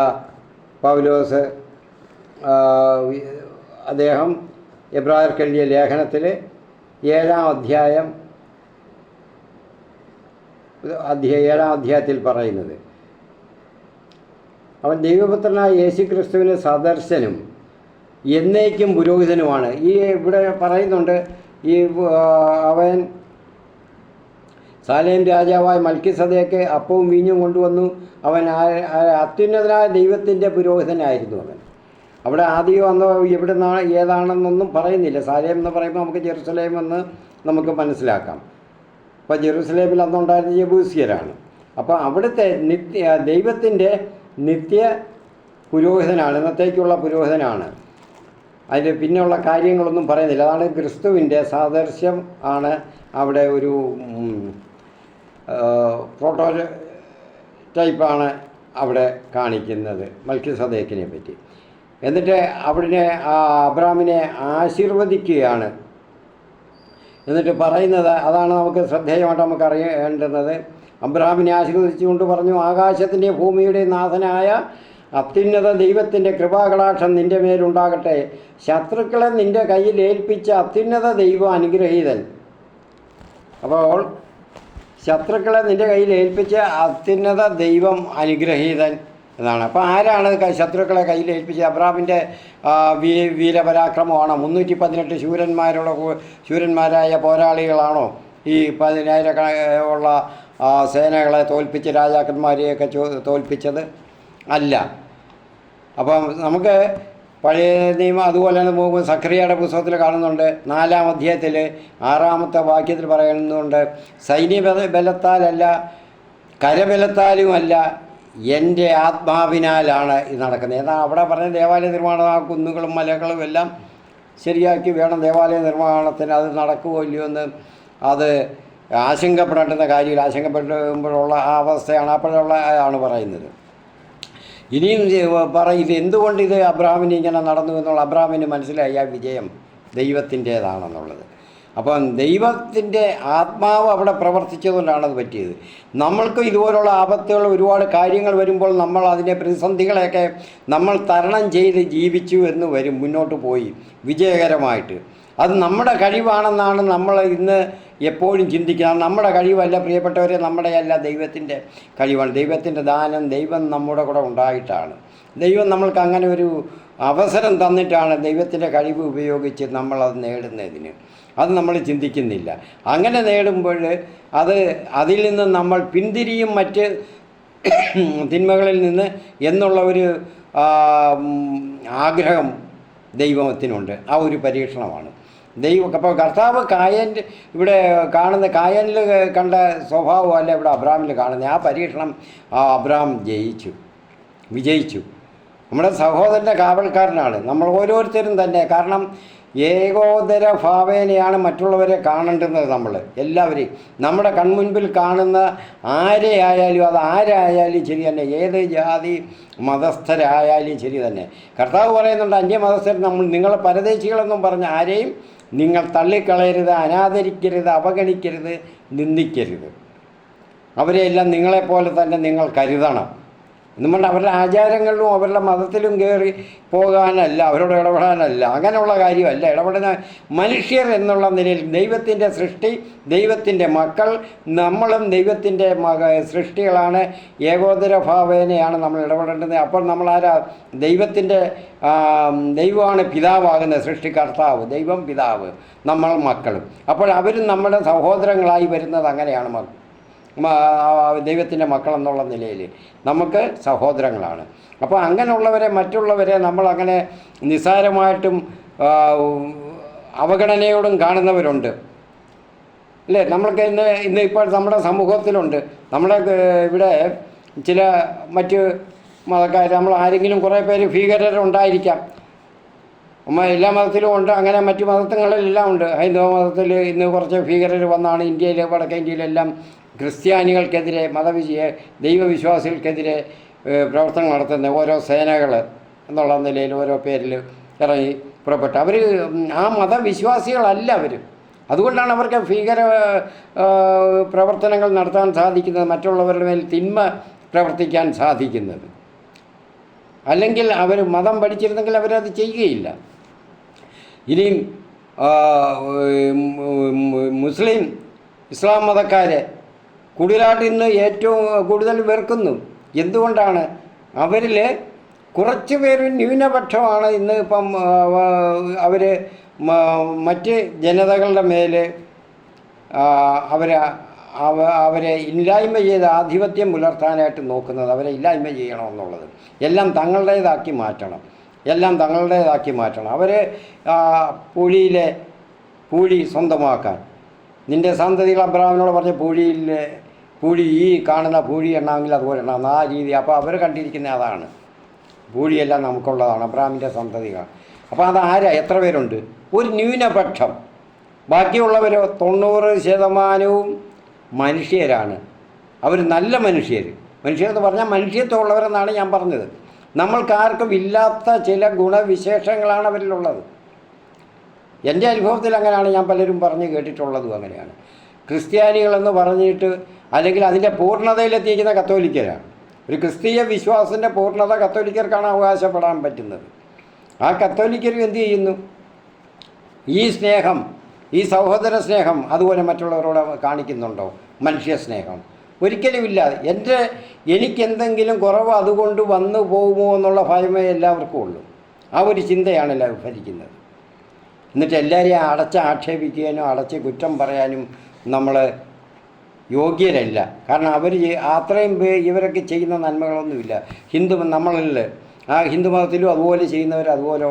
പൗലോസ് അദ്ദേഹം എബ്രായർക്ക് എഴുതിയ ലേഖനത്തിൽ 7-ാം അധ്യായത്തിൽ പറയുന്നത്. അവൻ ദൈവപുത്രനായ യേശുക്രിസ്തുവിന് സദർശനും എന്നേക്കും പുരോഹിതനുമാണ്. ഈ ഇവിടെ പറയുന്നുണ്ട്, ഈ അവൻ സാലേം രാജാവായ മൽക്കിസദേക്ക് അപ്പവും വീഞ്ഞും കൊണ്ടുവന്നു. അവൻ അത്യുന്നതനായ ദൈവത്തിൻ്റെ പുരോഹിതനായിരുന്നു അവൻ. അവിടെ ആദ്യം വന്നോ എവിടെ നിന്നാണ് ഏതാണെന്നൊന്നും പറയുന്നില്ല. സാലേം എന്ന് പറയുമ്പോൾ നമുക്ക് ജെറുസലേം എന്ന് നമുക്ക് മനസ്സിലാക്കാം. അപ്പോൾ ജെറുസലേമിൽ അന്നുണ്ടായിരുന്ന യെബൂസ്യരാണ്. അപ്പോൾ അവിടുത്തെ ദൈവത്തിൻ്റെ നിത്യ പുരോഹിതനാണ്, ഇന്നത്തേക്കുള്ള പുരോഹിതനാണ്. അതിൻ്റെ പിന്നെയുള്ള കാര്യങ്ങളൊന്നും പറയുന്നില്ല. അതാണ് ക്രിസ്തുവിൻ്റെ സാദൃശ്യം ആണ് അവിടെ ഒരു പ്രോട്ടോടൈപ്പാണ് അവിടെ കാണിക്കുന്നത് മൽക്കിസദേക്കിനെ പറ്റി. എന്നിട്ട് അവിടെ അബ്രഹാമിനെ ആശീർവദിക്കുകയാണ്. എന്നിട്ട് പറയുന്നത് അതാണ് നമുക്ക് ശ്രദ്ധേയമായിട്ട് നമുക്ക് അറിയേണ്ടുന്നത്. അബ്രഹാമിനെ ആശീർവദിച്ചുകൊണ്ട് പറഞ്ഞു, ആകാശത്തിൻ്റെ ഭൂമിയുടെ നാഥനായ അത്യുന്നത ദൈവത്തിൻ്റെ കൃപാകടാക്ഷം നിൻ്റെ മേലുണ്ടാകട്ടെ. ശത്രുക്കളെ നിൻ്റെ കയ്യിൽ ഏൽപ്പിച്ച അത്യുന്നത ദൈവം അനുഗ്രഹീതൻ. അപ്പോൾ ശത്രുക്കളെ നിൻ്റെ കയ്യിൽ ഏൽപ്പിച്ച അത്യുന്നത ദൈവം അനുഗ്രഹീതൻ എന്നാണ്. അപ്പോൾ ആരാണ് ശത്രുക്കളെ കയ്യിൽ ഏൽപ്പിച്ചത്? അബ്രഹാമിൻ്റെ വീരപരാക്രമമാണോ? 318 ശൂരന്മാരായ പോരാളികളാണോ ഈ 10,000 ഉള്ള സേനകളെ തോൽപ്പിച്ച് രാജാക്കന്മാരെയൊക്കെ തോൽപ്പിച്ചത്? അല്ല. അപ്പം നമുക്ക് പഴയ നിയമം അതുപോലെ തന്നെ പോകുമ്പോൾ സഖറിയയുടെ പുസ്തകത്തിൽ കാണുന്നുണ്ട് 4-ാം അധ്യായത്തിൽ 6-ാമത്തെ വാക്യത്തിൽ പറയുന്നുണ്ട്, സൈന്യ ബലത്താലല്ല കരബലത്താലുമല്ല എൻ്റെ ആത്മാവിനാലാണ് ഇത് നടക്കുന്നത്. എന്നാൽ അവിടെ പറഞ്ഞ ദേവാലയ നിർമ്മാണം ആ കുന്നുകളും മലകളും എല്ലാം ശരിയാക്കി വേണം ദേവാലയ നിർമ്മാണത്തിന്. അത് നടക്കുമോ ഇല്ലയോ എന്ന് അത് ആശങ്കപ്പെടേണ്ടുന്ന കാര്യമില്ല. ആശങ്കപ്പെടുമ്പോഴുള്ള ആ അവസ്ഥയാണ് അപ്പോഴുള്ള ആണ് പറയുന്നത്. ഇനിയും ഇത് എന്തുകൊണ്ട് ഇത് അബ്രഹാമിന് ഇങ്ങനെ നടന്നു എന്നുള്ള അബ്രഹാമിന് മനസ്സിലായി ആ വിജയം ദൈവത്തിൻ്റേതാണെന്നുള്ളത്. അപ്പം ദൈവത്തിൻ്റെ ആത്മാവ് അവിടെ പ്രവർത്തിച്ചതുകൊണ്ടാണ് അത് പറ്റിയത്. നമ്മൾക്ക് ഇതുപോലുള്ള ആപത്തുകൾ ഒരുപാട് കാര്യങ്ങൾ വരുമ്പോൾ നമ്മൾ അതിൻ്റെ പ്രതിസന്ധികളെയൊക്കെ നമ്മൾ തരണം ചെയ്ത് ജീവിച്ചു എന്ന് വരും, മുന്നോട്ട് പോയി വിജയകരമായിട്ട്. അത് നമ്മുടെ കഴിവാണെന്നാണ് നമ്മൾ ഇന്ന് എപ്പോഴും ചിന്തിക്കുന്നത്. നമ്മുടെ കഴിവല്ല പ്രിയപ്പെട്ടവരെ, നമ്മുടെയല്ല, ദൈവത്തിൻ്റെ കഴിവാണ്. ദൈവത്തിൻ്റെ ദാനം ദൈവം നമ്മുടെ കൂടെ ഉണ്ടായിട്ടാണ്. ദൈവം നമ്മൾക്ക് അങ്ങനെ ഒരു അവസരം തന്നിട്ടാണ് ദൈവത്തിൻ്റെ കഴിവ് ഉപയോഗിച്ച് നമ്മളത് നേടുന്നതിന്. അത് നമ്മൾ ചിന്തിക്കുന്നില്ല. അങ്ങനെ നേടുമ്പോൾ അതിൽ നിന്ന് നമ്മൾ പിന്തിരിയും മറ്റ് തിന്മകളിൽ നിന്ന് എന്നുള്ള ഒരു ആഗ്രഹം ദൈവത്തിനുണ്ട്. ആ ഒരു പരീക്ഷണമാണ് അപ്പോൾ കർത്താവ് ഇവിടെ കാണുന്ന കായനിൽ കണ്ട സ്വഭാവമല്ല ഇവിടെ അബ്രഹാമിൽ കാണുന്നത്. ആ പരീക്ഷണം അബ്രഹാം വിജയിച്ചു. നമ്മുടെ സഹോദരൻ്റെ കാവൽക്കാരനാണ് നമ്മൾ ഓരോരുത്തരും തന്നെ. കാരണം ഏകോദര ഭാവേനയാണ് മറ്റുള്ളവരെ കാണേണ്ടുന്നത്. നമ്മൾ എല്ലാവരെയും നമ്മുടെ കൺമുൻപിൽ കാണുന്ന ആരെയായാലും അത് ആരായാലും ശരി തന്നെ, ഏത് ജാതി മതസ്ഥരായാലും ശരി തന്നെ. കർത്താവ് പറയുന്നുണ്ട്, അന്യമതസ്ഥർ നിങ്ങളെ പരദേശികളെന്നും പറഞ്ഞ് ആരെയും നിങ്ങൾ തള്ളിക്കളയരുത്, അനാദരിക്കരുത്, അവഗണിക്കരുത്, നിന്ദിക്കരുത്. അവരെയെല്ലാം നിങ്ങളെപ്പോലെ തന്നെ നിങ്ങൾ കരുതണം. എന്നുകൊണ്ട് അവരുടെ ആചാരങ്ങളിലും അവരുടെ മതത്തിലും കയറി പോകാനല്ല, അവരോട് ഇടപെടാനല്ല, അങ്ങനെയുള്ള കാര്യമല്ല. ഇടപെടുന്ന മനുഷ്യർ എന്നുള്ള നിലയിൽ ദൈവത്തിൻ്റെ സൃഷ്ടി, ദൈവത്തിൻ്റെ മക്കൾ, നമ്മളും ദൈവത്തിൻ്റെ സൃഷ്ടികളാണ്. ഏകോദര ഭാവേനയാണ് നമ്മൾ ഇടപെടേണ്ടത്. അപ്പോൾ നമ്മളാരാ? ദൈവമാണ് പിതാവാകുന്നത്, സൃഷ്ടികർത്താവ്, ദൈവം പിതാവ്, നമ്മൾ മക്കളും. അപ്പോൾ അവരും നമ്മുടെ സഹോദരങ്ങളായി വരുന്നത് അങ്ങനെയാണ്. ദൈവത്തിൻ്റെ മക്കളെന്നുള്ള നിലയിൽ നമുക്ക് സഹോദരങ്ങളാണ്. അപ്പോൾ അങ്ങനെയുള്ളവരെ, മറ്റുള്ളവരെ നമ്മളങ്ങനെ നിസ്സാരമായിട്ടും അവഗണനയോടും കാണുന്നവരുണ്ട് അല്ലേ? നമ്മൾക്ക് ഇന്ന് ഇപ്പോൾ നമ്മുടെ സമൂഹത്തിലുണ്ട്. നമ്മളെ ഇവിടെ ചില മറ്റ് മതക്കാർ, നമ്മൾ ആരെങ്കിലും കുറേ പേര് ഭീകരരുണ്ടായിരിക്കാം. എല്ലാ മതത്തിലും ഉണ്ട്, അങ്ങനെ മറ്റു മതങ്ങളിലെല്ലാം ഉണ്ട്. ഹൈന്ദവ മതത്തിൽ ഇന്ന് കുറച്ച് ഭീകരർ വന്നാണ് ഇന്ത്യയിൽ, വടക്കേ ഇന്ത്യയിലെല്ലാം ക്രിസ്ത്യാനികൾക്കെതിരെ, ദൈവവിശ്വാസികൾക്കെതിരെ പ്രവർത്തനം നടത്തുന്ന ഓരോ സേനകൾ എന്നുള്ള നിലയിൽ ഓരോ പേരിൽ ഇറങ്ങി പുറപ്പെട്ടു. അവർ ആ മതവിശ്വാസികളല്ല അവർ. അതുകൊണ്ടാണ് അവർക്ക് ഭീകര പ്രവർത്തനങ്ങൾ നടത്താൻ സാധിക്കുന്നത്, മറ്റുള്ളവരുടെ മേൽ തിന്മ പ്രവർത്തിക്കാൻ സാധിക്കുന്നത്. അല്ലെങ്കിൽ അവർ മതം പഠിച്ചിരുന്നെങ്കിൽ അവരത് ചെയ്യുകയില്ല. ഇനിയും ഇസ്ലാം മതക്കാരെ കൂടുതലായിട്ട് ഇന്ന് ഏറ്റവും കൂടുതൽ വെറുക്കുന്നു. എന്തുകൊണ്ടാണ്? അവരിൽ കുറച്ച് പേര് ന്യൂനപക്ഷമാണ് ഇന്ന് ഇപ്പം മറ്റ് ജനതകളുടെ മേൽ അവരെ ഇല്ലായ്മ ചെയ്ത് ആധിപത്യം പുലർത്താനായിട്ട് നോക്കുന്നത്. അവരെ ഇല്ലായ്മ ചെയ്യണമെന്നുള്ളത്, എല്ലാം തങ്ങളുടേതാക്കി മാറ്റണം. അവരെ പൂഴി സ്വന്തമാക്കാൻ. നിൻ്റെ സന്തതികൾ അബ്രഹാമിനോട് പറഞ്ഞ പൂഴി ഈ കാണുന്ന പൂഴി എണ്ണാമെങ്കിൽ അതുപോലെ എണ്ണാം, ആ രീതി. അപ്പോൾ അവർ കണ്ടിരിക്കുന്ന അതാണ്. പൂഴിയെല്ലാം നമുക്കുള്ളതാണ്, അബ്രഹാമിൻ്റെ സന്തതികൾ. അപ്പോൾ അതാരാ? എത്ര പേരുണ്ട്? ഒരു ന്യൂനപക്ഷം. ബാക്കിയുള്ളവരോ 90% മനുഷ്യരാണ്. അവർ നല്ല മനുഷ്യരെന്ന് പറഞ്ഞാൽ മനുഷ്യത്വമുള്ളവരെന്നാണ് ഞാൻ പറഞ്ഞത്. നമ്മൾക്കാർക്കും ഇല്ലാത്ത ചില ഗുണവിശേഷങ്ങളാണ് അവരിലുള്ളത്. എൻ്റെ അനുഭവത്തിൽ അങ്ങനെയാണ്, ഞാൻ പലരും പറഞ്ഞ് കേട്ടിട്ടുള്ളതും അങ്ങനെയാണ്. ക്രിസ്ത്യാനികളെന്ന് പറഞ്ഞിട്ട്, അല്ലെങ്കിൽ അതിൻ്റെ പൂർണ്ണതയിലെത്തിയിരിക്കുന്ന കത്തോലിക്കരാണ്. ഒരു ക്രിസ്തീയ വിശ്വാസത്തിൻ്റെ പൂർണ്ണത കത്തോലിക്കർക്കാണ് അവകാശപ്പെടാൻ പറ്റുന്നത്. ആ കത്തോലിക്കരും എന്തു ചെയ്യുന്നു? ഈ സ്നേഹം, ഈ സഹോദര സ്നേഹം അതുപോലെ മറ്റുള്ളവരോട് കാണിക്കുന്നുണ്ടോ? മനുഷ്യ സ്നേഹം ഒരിക്കലുമില്ല. എനിക്കെന്തെങ്കിലും കുറവ് അതുകൊണ്ട് വന്നു പോകുമോ എന്നുള്ള ഭയമേ എല്ലാവർക്കും ഉള്ളൂ. ആ ഒരു ചിന്തയാണ് എല്ലാവരും ഭരിക്കുന്നത്. എന്നിട്ട് എല്ലാവരെയും ആക്ഷേപിക്കാനും അടച്ച് കുറ്റം പറയാനും നമ്മൾ യോഗ്യരല്ല. കാരണം അവർ അത്രയും ഇവരൊക്കെ ചെയ്യുന്ന നന്മകളൊന്നുമില്ല. നമ്മളിൽ ആ ഹിന്ദുമതത്തിലും അതുപോലെ ചെയ്യുന്നവർ, അതുപോലെ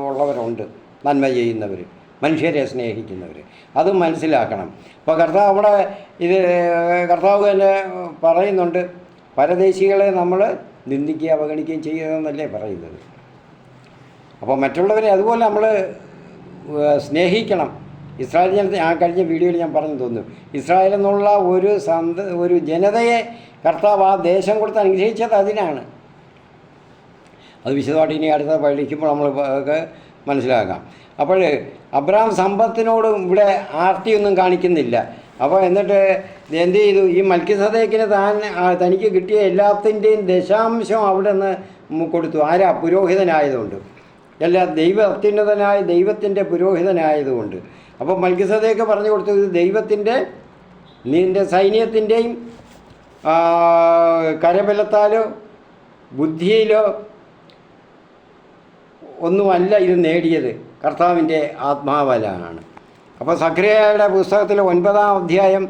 ഉള്ളവരുണ്ട്, നന്മ ചെയ്യുന്നവർ, മനുഷ്യരെ സ്നേഹിക്കുന്നവർ. അത് മനസ്സിലാക്കണം. അപ്പോൾ കർത്താവ് അവിടെ കർത്താവ് തന്നെ പറയുന്നുണ്ട്, പരദേശികളെ നമ്മൾ നിന്ദിക്കുകയും അവഗണിക്കുകയും ചെയ്യണമെന്നല്ലേ പറയുന്നത്. അപ്പോൾ മറ്റുള്ളവരെ അതുപോലെ നമ്മൾ സ്നേഹിക്കണം. ഇസ്രായേൽ ജനത്തെ ഞാൻ കഴിഞ്ഞ വീഡിയോയിൽ ഞാൻ പറഞ്ഞു തോന്നുന്നു, ഇസ്രായേൽ എന്നുള്ള ഒരു ജനതയെ കർത്താവ് ആ ദേശം കൊടുത്ത് അനുഗ്രഹിച്ചത് അതിനാണ്. അത് വിശദമായിട്ട് ഇനി അടുത്ത പഠിക്കുമ്പോൾ നമ്മൾ മനസ്സിലാക്കാം. അപ്പോൾ അബ്രഹാം സമ്പത്തിനോടും ഇവിടെ ആർത്തിയൊന്നും കാണിക്കുന്നില്ല. അപ്പോൾ എന്നിട്ട് എന്ത് ചെയ്തു? ഈ മൽക്കിസദേക്കിന് തനിക്ക് കിട്ടിയ എല്ലാത്തിൻ്റെയും ദശാംശം അവിടെ നിന്ന് കൊടുത്തു. ആരാ? പുരോഹിതനായതുകൊണ്ട്. അത്യുന്നതനായ ദൈവത്തിൻ്റെ പുരോഹിതനായതുകൊണ്ട്. അപ്പോൾ മൽക്കിസദേക്ക് പറഞ്ഞു കൊടുത്തു, ഇത് നിൻ്റെ സൈന്യത്തിൻ്റെയും കരബലത്താലോ ബുദ്ധിയിലോ ഒന്നുമല്ല ഇത് നേടിയത്, കർത്താവിൻ്റെ ആത്മാവലാണ്. അപ്പോൾ സഖറിയായുടെ പുസ്തകത്തിൽ 9-ാം അധ്യായം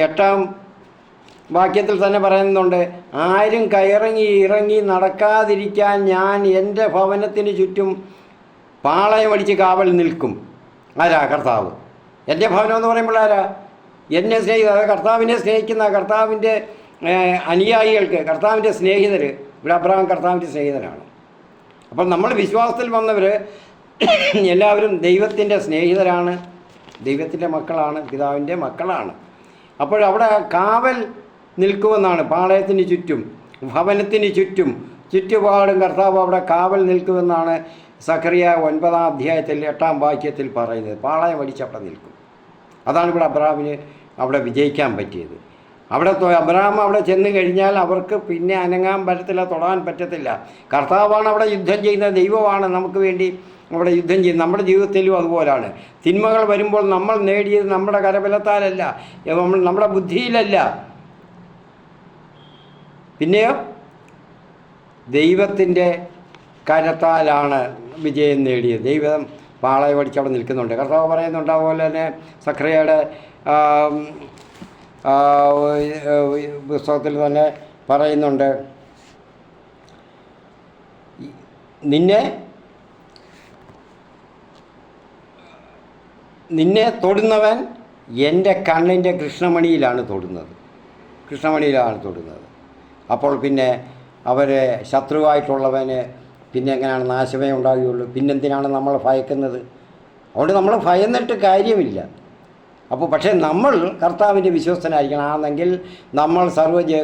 8-ാം വാക്യത്തിൽ തന്നെ പറയുന്നുണ്ട്, ആരും ഇറങ്ങി നടക്കാതിരിക്കാൻ ഞാൻ എൻ്റെ ഭവനത്തിന് ചുറ്റും പാളയമടിച്ച് കാവൽ നിൽക്കും. ആരാ? കർത്താവ്. എൻ്റെ ഭവനം എന്ന് പറയുമ്പോൾ ആരാ? എന്നെ സ്നേഹിത, കർത്താവിനെ സ്നേഹിക്കുന്ന കർത്താവിൻ്റെ അനുയായികൾക്ക്, കർത്താവിൻ്റെ സ്നേഹിതർ. ഇവിടെ അബ്രഹാം കർത്താവിൻ്റെ സ്നേഹിതനാണ്. അപ്പോൾ നമ്മൾ വിശ്വാസത്തിൽ വന്നവർ എല്ലാവരും ദൈവത്തിൻ്റെ സ്നേഹിതരാണ്, ദൈവത്തിൻ്റെ മക്കളാണ്, പിതാവിൻ്റെ മക്കളാണ്. അപ്പോഴവിടെ കാവൽ നിൽക്കുമെന്നാണ്. പാളയത്തിന് ചുറ്റും, ഭവനത്തിന് ചുറ്റുപാടും കർത്താവ് അവിടെ കാവൽ നിൽക്കുമെന്നാണ് സഖറിയ 9-ാം അധ്യായത്തിൽ 8-ാം വാക്യത്തിൽ പറയുന്നത്. പാളയം അടിച്ച് അവിടെ നിൽക്കും. അതാണ് ഇവിടെ അബ്രഹാമിന് അവിടെ വിജയിക്കാൻ പറ്റിയത്. അബ്രഹാം അവിടെ ചെന്ന് കഴിഞ്ഞാൽ അവർക്ക് പിന്നെ അനങ്ങാൻ പറ്റത്തില്ല, തൊടാൻ പറ്റത്തില്ല. കർത്താവാണ് അവിടെ യുദ്ധം ചെയ്യുന്ന, ദൈവമാണ് നമുക്ക് വേണ്ടി അവിടെ യുദ്ധം ചെയ്യുന്നത്. നമ്മുടെ ജീവിതത്തിലും അതുപോലാണ്. തിന്മകൾ വരുമ്പോൾ നമ്മൾ നേടിയത് നമ്മുടെ കരബലത്താലല്ല, നമ്മുടെ ബുദ്ധിയിലല്ല, പിന്നെയോ ദൈവത്തിൻ്റെ കരത്താലാണ് വിജയം നേടിയത്. ദൈവം പാളയം അടിച്ച് അവിടെ നിൽക്കുന്നുണ്ട്. കർത്താവ് പറയുന്നുണ്ട്. അതുപോലെ തന്നെ സഖറിയയുടെ പുസ്തകത്തിൽ തന്നെ പറയുന്നുണ്ട്, നിന്നെ തൊടുന്നവൻ എൻ്റെ കണ്ണിൻ്റെ കൃഷ്ണമണിയിലാണ് തൊടുന്നത്. അപ്പോൾ പിന്നെ അവരെ ശത്രുവായിട്ടുള്ളവന് പിന്നെ എങ്ങനെയാണ് നാശമേ ഉണ്ടാകുകയുള്ളൂ? പിന്നെന്തിനാണ് നമ്മൾ ഭയക്കുന്നത്? അതുകൊണ്ട് നമ്മൾ ഭയന്നിട്ട് കാര്യമില്ല. അപ്പോൾ പക്ഷേ നമ്മൾ കർത്താവിൻ്റെ വിശ്വസ്തനായിരിക്കണം. ആണെങ്കിൽ നമ്മൾ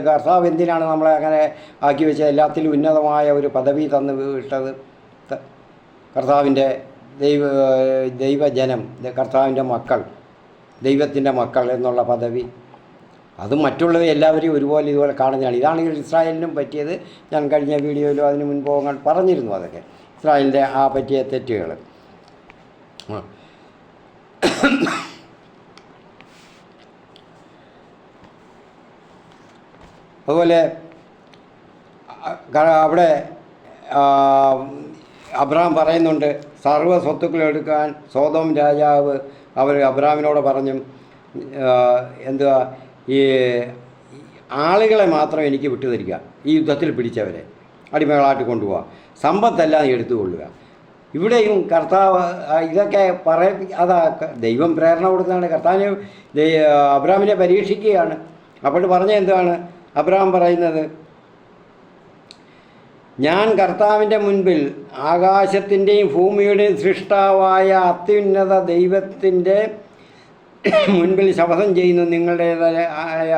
കർത്താവ് എന്തിനാണ് നമ്മളെ അങ്ങനെ ആക്കി വെച്ചത്? എല്ലാത്തിലും ഉന്നതമായ ഒരു പദവി തന്നു വിട്ടത്. കർത്താവിൻ്റെ ദൈവജനം, കർത്താവിൻ്റെ മക്കൾ, ദൈവത്തിൻ്റെ മക്കൾ എന്നുള്ള പദവി, അത് മറ്റുള്ളവരെ എല്ലാവരെയും ഇതുപോലെ കാണുന്നതാണ്. ഇതാണെങ്കിൽ ഇസ്രായേലിനും പറ്റിയത്. ഞാൻ കഴിഞ്ഞ വീഡിയോയിലും അതിന് മുൻപോ പറഞ്ഞിരുന്നു അതൊക്കെ, ഇസ്രായേലിൻ്റെ ആ പറ്റിയ തെറ്റുകൾ. അതുപോലെ അവിടെ അബ്രഹാം പറയുന്നുണ്ട്, സർവ്വ സ്വത്തുക്കളും എടുക്കാൻ സോദോം രാജാവ് അബ്രഹാമിനോട് പറഞ്ഞു, എന്തുവാ, ഈ ആളുകളെ മാത്രം എനിക്ക് വിട്ടുതരിക, ഈ യുദ്ധത്തിൽ പിടിച്ചവരെ അടിമകളായിട്ട് കൊണ്ടുപോവുക, സമ്പത്തെല്ലാം എടുത്തുകൊള്ളുക. ഇവിടെയും കർത്താവ് ഇതൊക്കെ അതാ ദൈവം പ്രേരണ കൊടുത്തതാണ്. കർത്താവിനെ അബ്രഹാമിനെ പരീക്ഷിക്കുകയാണ്. അപ്പോൾ പറഞ്ഞ എന്താണ് അബ്രഹാം പറയുന്നത്? ഞാൻ കർത്താവിൻ്റെ മുൻപിൽ ആകാശത്തിൻ്റെയും ഭൂമിയുടെയും സൃഷ്ടാവായ അത്യുന്നത ദൈവത്തിൻ്റെ മുൻപിൽ ശപഥം ചെയ്യുന്നു, നിങ്ങളുടേതായ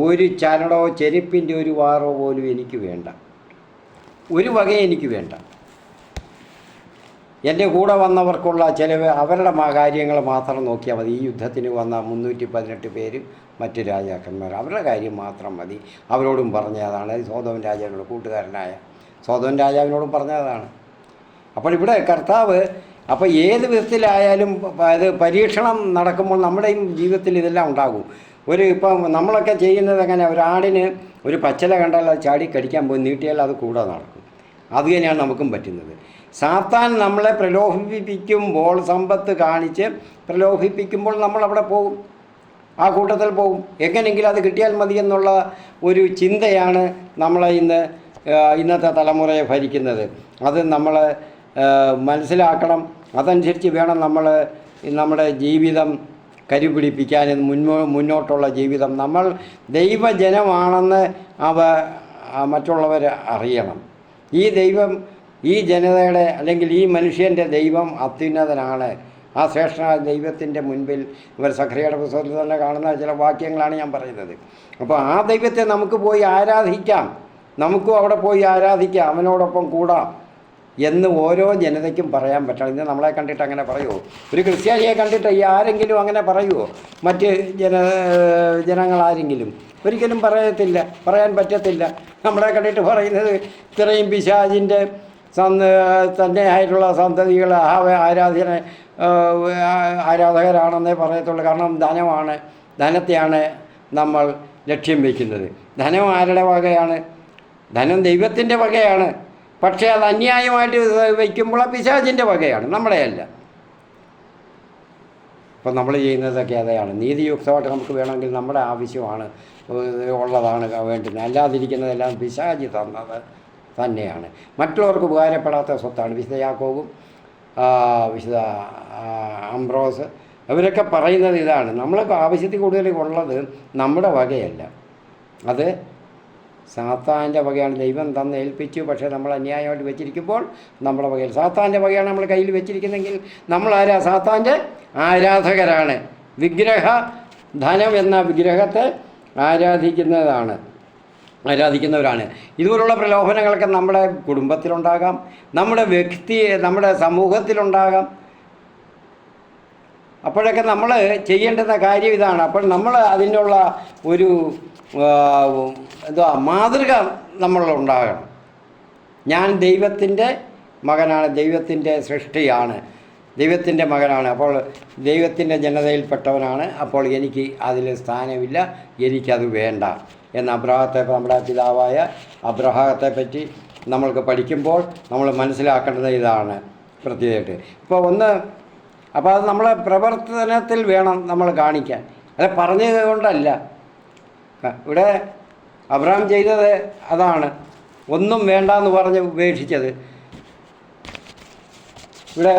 ഒരു ചരടോ ചെരുപ്പിൻ്റെ ഒരു വാറോ പോലും എനിക്ക് വേണ്ട, ഒരു വകയും എനിക്ക് വേണ്ട. എൻ്റെ കൂടെ വന്നവർക്കുള്ള ചിലവ് അവരുടെ കാര്യങ്ങൾ മാത്രം നോക്കിയാൽ മതി. ഈ യുദ്ധത്തിന് വന്ന 318 പേര് മറ്റ് രാജാക്കന്മാർ, അവരുടെ കാര്യം മാത്രം മതി. അവരോടും പറഞ്ഞതാണ്, സോദോം രാജാവിനോട്, കൂട്ടുകാരനായ സോദോം രാജാവിനോടും പറഞ്ഞതാണ്. അപ്പോൾ ഇവിടെ കർത്താവ് അപ്പോൾ ഏത് വിധത്തിലായാലും അത് പരീക്ഷണം നടക്കുമ്പോൾ നമ്മുടെയും ജീവിതത്തിൽ ഇതെല്ലാം ഉണ്ടാകും. ഇപ്പം നമ്മളൊക്കെ ചെയ്യുന്നത് എങ്ങനെ? ഒരാടിന് ഒരു പച്ചില കണ്ടാൽ അത് ചാടി കടിക്കാൻ പോയി നീട്ടിയാൽ അത് കൂടെ നടക്കും. അത് തന്നെയാണ് നമുക്കും പറ്റുന്നത്. സാത്താൻ നമ്മളെ പ്രലോഭിപ്പിക്കുമ്പോൾ, സമ്പത്ത് കാണിച്ച് പ്രലോഭിപ്പിക്കുമ്പോൾ നമ്മളവിടെ പോകും, ആ കൂട്ടത്തിൽ പോകും. എങ്ങനെയെങ്കിലും അത് കിട്ടിയാൽ മതി എന്നുള്ള ഒരു ചിന്തയാണ് നമ്മളെ ഇന്ന് ഇന്നത്തെ തലമുറയെ ഭരിക്കുന്നത്. അത് നമ്മൾ മനസ്സിലാക്കണം. അതനുസരിച്ച് വേണം നമ്മൾ നമ്മുടെ ജീവിതം കരുപിടിപ്പിക്കാൻ. മുന്നോട്ടുള്ള ജീവിതം നമ്മൾ ദൈവജനമാണെന്ന് മറ്റുള്ളവർ അറിയണം. ഈ ദൈവം, ഈ ജനതയുടെ അല്ലെങ്കിൽ ഈ മനുഷ്യൻ്റെ ദൈവം അത്യുന്നതനാണ്. ആ ശ്രേഷ്ഠനായ ദൈവത്തിൻ്റെ മുൻപിൽ ഇവർ സഖറിയയുടെ പുസ്തകത്തിൽ തന്നെ കാണുന്ന ചില വാക്യങ്ങളാണ് ഞാൻ പറയുന്നത്. അപ്പോൾ ആ ദൈവത്തെ നമുക്ക് പോയി ആരാധിക്കാം, നമുക്കും അവിടെ പോയി ആരാധിക്കാം, അവനോടൊപ്പം കൂടാം എന്ന് ഓരോ ജനതയ്ക്കും പറയാൻ പറ്റണം. ഇന്ന് നമ്മളെ കണ്ടിട്ട് അങ്ങനെ പറയുമോ? ഒരു ക്രിസ്ത്യാനിയെ കണ്ടിട്ട് ഈ ആരെങ്കിലും അങ്ങനെ പറയുമോ? മറ്റ് ജനങ്ങളാരെങ്കിലും ഒരിക്കലും പറയത്തില്ല, പറയാൻ പറ്റത്തില്ല. നമ്മളെ കണ്ടിട്ട് പറയുന്നത് ഇത്രയും പിശാചിൻ്റെ തന്നെയായിട്ടുള്ള സന്തതികൾ ആരാധകരാണെന്നേ പറയത്തുള്ളൂ. കാരണം ധനത്തെയാണ് നമ്മൾ ലക്ഷ്യം വയ്ക്കുന്നത്. ധനം ആരുടെ വകയാണ്? ധനം ദൈവത്തിൻ്റെ വകയാണ്. പക്ഷേ അത് അന്യായമായിട്ട് വയ്ക്കുമ്പോൾ പിശാചിൻ്റെ വകയാണ്, നമ്മുടെയല്ല. അപ്പോൾ നമ്മൾ ചെയ്യുന്നതൊക്കെ അതാണ്. നീതിയുക്തമായിട്ട് നമുക്ക് വേണമെങ്കിൽ നമ്മുടെ ആവശ്യമാണ് ഉള്ളതാണ് വേണ്ടുന്നത്. അല്ലാതിരിക്കുന്നതെല്ലാം പിശാചി തന്നത് തന്നെയാണ്. മറ്റുള്ളവർക്ക് ഉപകാരപ്പെടാത്ത സ്വത്താണ്. വിശുദ്ധ യാക്കോബും വിശുദ്ധ അംബ്രോസ് അവരൊക്കെ പറയുന്നത് ഇതാണ്. നമ്മൾക്ക് ആവശ്യത്തിൽ കൂടുതൽ ഉള്ളത് നമ്മുടെ വകയല്ല, അത് സാത്താൻ്റെ വകയാണ്. ദൈവം തന്ന് ഏൽപ്പിച്ചു, പക്ഷേ നമ്മൾ അന്യായമായിട്ട് വെച്ചിരിക്കുമ്പോൾ നമ്മുടെ വകയിൽ സാത്താൻ്റെ വകയാണ് നമ്മൾ കയ്യിൽ വെച്ചിരിക്കുന്നെങ്കിൽ നമ്മൾ സാത്താൻ്റെ ആരാധകരാണ്. ധനം എന്ന വിഗ്രഹത്തെ ആരാധിക്കുന്നവരാണ്. ഇതുപോലുള്ള പ്രലോഭനങ്ങളൊക്കെ നമ്മുടെ കുടുംബത്തിലുണ്ടാകാം, നമ്മുടെ സമൂഹത്തിലുണ്ടാകാം. അപ്പോഴൊക്കെ നമ്മൾ ചെയ്യേണ്ടുന്ന കാര്യം ഇതാണ്. അപ്പോൾ നമ്മൾ അതിനുള്ള ഒരു മാതൃക നമ്മളുണ്ടാകണം. ഞാൻ ദൈവത്തിൻ്റെ മകനാണ്, ദൈവത്തിൻ്റെ സൃഷ്ടിയാണ്, ദൈവത്തിൻ്റെ മകനാണ്, അപ്പോൾ ദൈവത്തിൻ്റെ ജനതയിൽപ്പെട്ടവനാണ്, അപ്പോൾ എനിക്ക് അതിൽ സ്ഥാനമില്ല, എനിക്കത് വേണ്ട എന്ന് നമ്മുടെ പിതാവായ അബ്രഹാത്തെ പറ്റി നമ്മൾക്ക് പഠിക്കുമ്പോൾ നമ്മൾ മനസ്സിലാക്കേണ്ടത് ഇതാണ് പ്രത്യേകമായിട്ട്. അപ്പോൾ അത് നമ്മളെ പ്രവർത്തനത്തിൽ വേണം നമ്മൾ കാണിക്കാൻ, അത് പറഞ്ഞുകൊണ്ടല്ല. ഇവിടെ അബ്രഹാം ചെയ്തത് അതാണ്, ഒന്നും വേണ്ടെന്ന് പറഞ്ഞ് ഉപേക്ഷിച്ചത്. ഇവിടെ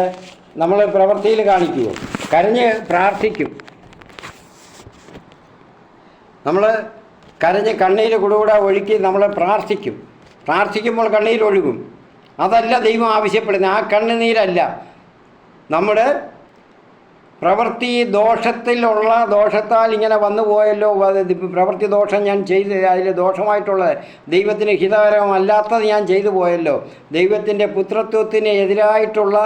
നമ്മൾ പ്രവൃത്തിയിൽ കാണിക്കുമോ? കരഞ്ഞ് പ്രാർത്ഥിക്കും. നമ്മൾ കരഞ്ഞ് കണ്ണീര് കുടുകൂടെ ഒഴുക്കി നമ്മൾ പ്രാർത്ഥിക്കുമ്പോൾ കണ്ണീരൊഴുകും. അതല്ല ദൈവം ആവശ്യപ്പെടുന്നത്. ആ കണ്ണുനീരല്ല, നമ്മുടെ പ്രവൃത്തി ദോഷത്താൽ ഇങ്ങനെ വന്നു പോയല്ലോ, പ്രവൃത്തി ദോഷം ഞാൻ ചെയ്ത്, അതിൽ ദോഷമായിട്ടുള്ളത് ദൈവത്തിന് ഹിതകരമല്ലാത്തത് ഞാൻ ചെയ്തു പോയല്ലോ, ദൈവത്തിൻ്റെ പുത്രത്വത്തിന് എതിരായിട്ടുള്ള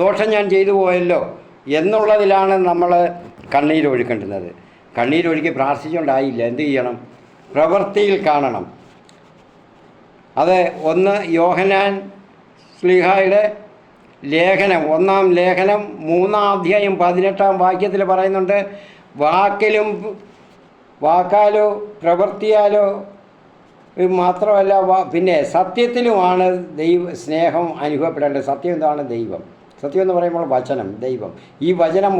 ദോഷം ഞാൻ ചെയ്തു പോയല്ലോ എന്നുള്ളതിലാണ് നമ്മൾ കണ്ണീരൊഴുക്കേണ്ടുന്നത്. കണ്ണീരൊഴുക്കി പ്രാർത്ഥിച്ചുകൊണ്ടായില്ല, എന്ത് ചെയ്യണം? പ്രവൃത്തിയിൽ കാണണം. അത് യോഹന്നാൻ ശ്ലീഹായുടെ ലേഖനം, 1-ാം ലേഖനം 3-ാം അധ്യായം 18-ാം വാക്യത്തിൽ പറയുന്നുണ്ട്, വാക്കാലോ പ്രവൃത്തിയാലോ മാത്രമല്ല, പിന്നെ സത്യത്തിലുമാണ് സ്നേഹം അനുഭവപ്പെടേണ്ടത്. സത്യം എന്താണ്? ദൈവം. സത്യം എന്ന് പറയുമ്പോൾ വചനം, ദൈവം. ഈ വചനം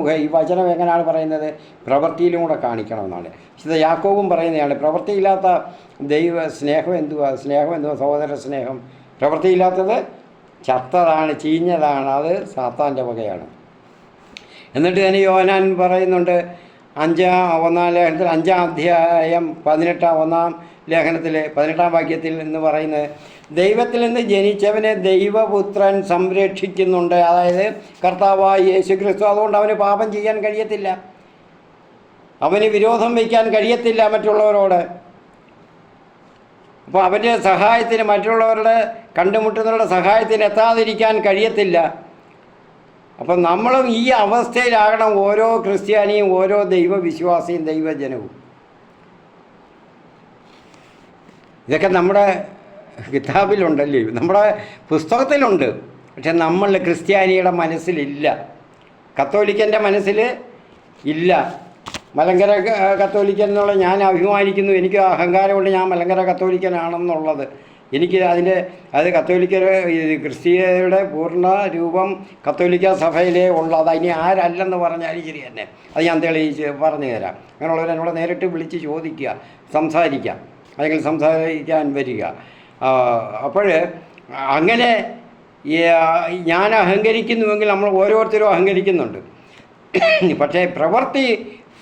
എങ്ങനെയാണ് പറയുന്നത്? പ്രവൃത്തിയിലും കൂടെ കാണിക്കണമെന്നാണ്. വിശുദ്ധ യാക്കോബും പറയുന്നതാണ്, പ്രവൃത്തിയില്ലാത്ത സ്നേഹം എന്തുവാ സഹോദര സ്നേഹം? പ്രവൃത്തിയില്ലാത്തത് ചത്തതാണ്, ചീഞ്ഞതാണ്, അത് സാത്താൻ്റെ വകയാണ്. എന്നിട്ട് തന്നെ യോഹന്നാൻ പറയുന്നുണ്ട്, 1-ാം ലേഖനത്തിൽ 5-ാം അധ്യായം 1-ാം ലേഖനത്തിൽ 18-ാം വാക്യത്തിൽ എന്ന് പറയുന്നത്, ദൈവത്തിൽ നിന്ന് ജനിച്ചവനെ ദൈവപുത്രൻ സംരക്ഷിക്കുന്നുണ്ട്. അതായത് കർത്താവായ യേശുക്രിസ്തു. അതുകൊണ്ട് അവന് പാപം ചെയ്യാൻ കഴിയത്തില്ല, അവന് വിരോധം വയ്ക്കാൻ കഴിയത്തില്ല മറ്റുള്ളവരോട്. അപ്പോൾ അവൻ്റെ സഹായത്തിന്, മറ്റുള്ളവരുടെ കണ്ടുമുട്ടുന്നവരുടെ സഹായത്തിന് എത്താതിരിക്കാൻ കഴിയത്തില്ല. അപ്പം നമ്മളും ഈ അവസ്ഥയിലാകണം ഓരോ ക്രിസ്ത്യാനിയും, ഓരോ ദൈവവിശ്വാസിയും, ദൈവജനവും. ഇതൊക്കെ നമ്മുടെ കിതാബിലുണ്ടല്ലേ, നമ്മുടെ പുസ്തകത്തിലുണ്ട്. പക്ഷെ നമ്മളുടെ ക്രിസ്ത്യാനിയുടെ മനസ്സിലില്ല, കത്തോലിക്കൻ്റെ മനസ്സിൽ ഇല്ല. മലങ്കര കത്തോലിക്കൻ എന്നുള്ള ഞാൻ അഭിമാനിക്കുന്നു, എനിക്ക് അഹങ്കാരമുണ്ട്, ഞാൻ മലങ്കര കത്തോലിക്കനാണെന്നുള്ളത്. എനിക്ക് അത് ക്രിസ്തീയതയുടെ പൂർണ്ണ രൂപം കത്തോലിക്ക സഭയിലേ ഉള്ളത്. ഇനി ആരല്ലെന്ന് പറഞ്ഞാലും ശരി തന്നെ, അത് ഞാൻ പറഞ്ഞു തരാം. അങ്ങനെയുള്ളവർ എന്നോട് നേരിട്ട് വിളിച്ച് ചോദിക്കുക, സംസാരിക്കാം, അല്ലെങ്കിൽ സംസാരിക്കാൻ വരിക. അപ്പോൾ അങ്ങനെ ഞാൻ അഹങ്കരിക്കുന്നുവെങ്കിൽ നമ്മൾ ഓരോരുത്തരും അഹങ്കരിക്കുന്നുണ്ട്. പക്ഷേ പ്രവൃത്തി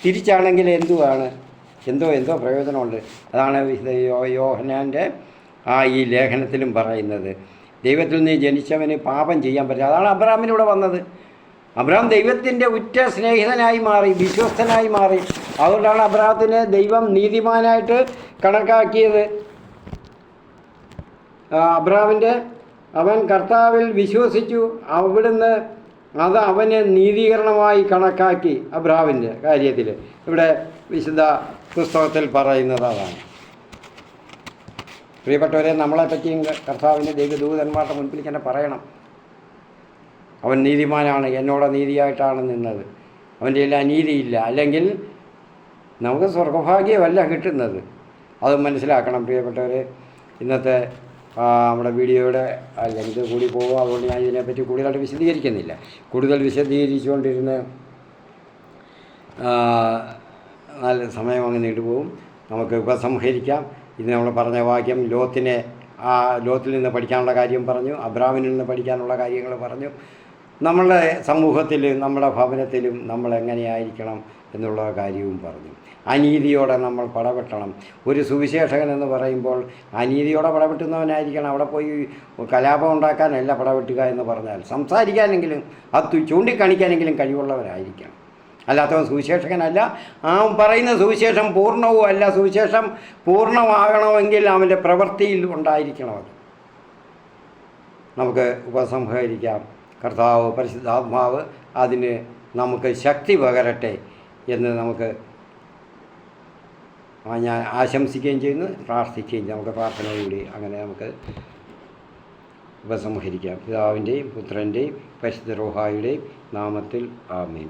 തിരിച്ചാണെങ്കിൽ എന്തോ പ്രയോജനമുണ്ട്. അതാണ് വിശുദ്ധ യോഹന്നാൻ്റെ ഈ ലേഖനത്തിലും പറയുന്നത്. ദൈവത്തിൽ നിന്ന് ജനിച്ചവന് പാപം ചെയ്യാൻ പറ്റില്ല. അതാണ് അബ്രഹാമിലൂടെ വന്നത്. അബ്രഹാം ദൈവത്തിൻ്റെ ഉറ്റ സ്നേഹിതനായി മാറി, വിശ്വസ്തനായി മാറി. അതുകൊണ്ടാണ് അബ്രഹാത്തിനെ ദൈവം നീതിമാനായിട്ട് കണക്കാക്കിയത്. അവൻ കർത്താവിൽ വിശ്വസിച്ചു, അവിടുന്ന് അത് അവന് നീതീകരണമായി കണക്കാക്കി. അബ്രഹാമിൻ്റെ കാര്യത്തിൽ ഇവിടെ വിശുദ്ധ പുസ്തകത്തിൽ പറയുന്നത് അതാണ്. പ്രിയപ്പെട്ടവരെ, നമ്മളെപ്പറ്റിയും കർത്താവിൻ്റെ ദൈവദൂതന്മാരുടെ മുൻപിൽ തന്നെ പറയണം. അവൻ നീതിമാനാണ്, എന്നോട് നീതിയായിട്ടാണ് നിന്നത്, അവൻ്റെ എല്ലാം അനീതിയില്ല. അല്ലെങ്കിൽ നമുക്ക് സ്വർഗഭാഗ്യമല്ല കിട്ടുന്നത്. അത് മനസ്സിലാക്കണം പ്രിയപ്പെട്ടവരെ. ഇന്നത്തെ നമ്മുടെ വീഡിയോയുടെ ലെങ്ത് കൂടി പോകും. അതുകൊണ്ട് ഞാൻ ഇതിനെപ്പറ്റി കൂടുതലായിട്ട് വിശദീകരിക്കുന്നില്ല. കൂടുതൽ വിശദീകരിച്ചുകൊണ്ടിരുന്ന് നല്ല സമയം അങ്ങ് നീണ്ടുപോകും. നമുക്ക് ഉപസംഹരിക്കാം. ഇത് നമ്മൾ പറഞ്ഞ വാക്യം ലോത്തിൽ നിന്ന് പഠിക്കാനുള്ള കാര്യം പറഞ്ഞു, അബ്രഹാമിൽ നിന്ന് പഠിക്കാനുള്ള കാര്യങ്ങൾ പറഞ്ഞു. നമ്മളുടെ സമൂഹത്തിലും നമ്മുടെ ഭവനത്തിലും നമ്മൾ എങ്ങനെയായിരിക്കണം എന്നുള്ള കാര്യവും പറഞ്ഞു. അനീതിയോടെ നമ്മൾ പടവെട്ടണം. ഒരു സുവിശേഷകൻ എന്ന് പറയുമ്പോൾ അനീതിയോടെ പടവെട്ടുന്നവനായിരിക്കണം. അവിടെ പോയി കലാപം ഉണ്ടാക്കാനല്ല പടവെട്ടുക എന്ന് പറഞ്ഞാൽ, സംസാരിക്കാനെങ്കിലും അത് ചൂണ്ടിക്കാണിക്കാനെങ്കിലും കഴിവുള്ളവരായിരിക്കണം. അല്ലാത്തവൻ സുവിശേഷകനല്ല. ആ പറയുന്ന സുവിശേഷം പൂർണ്ണവും അല്ല. സുവിശേഷം പൂർണ്ണമാകണമെങ്കിൽ അവൻ്റെ പ്രവൃത്തിയിൽ ഉണ്ടായിരിക്കണം. അത് നമുക്ക് ഉപസംഹരിക്കാം. കർത്താവ് പരിശുദ്ധാത്മാവ് അതിന് നമുക്ക് ശക്തി പകരട്ടെ എന്ന് നമുക്ക് ഞാൻ ആശംസിക്കുകയും ചെയ്യുന്നു, പ്രാർത്ഥിക്കുകയും ചെയ്യും. നമുക്ക് പ്രാർത്ഥനയോടുകൂടി അങ്ങനെ നമുക്ക് ഉപസംഹരിക്കാം. പിതാവിൻ്റെയും പുത്രൻ്റെയും പരിശുദ്ധ റൂഹായുടെയും നാമത്തിൽ ആമേൻ.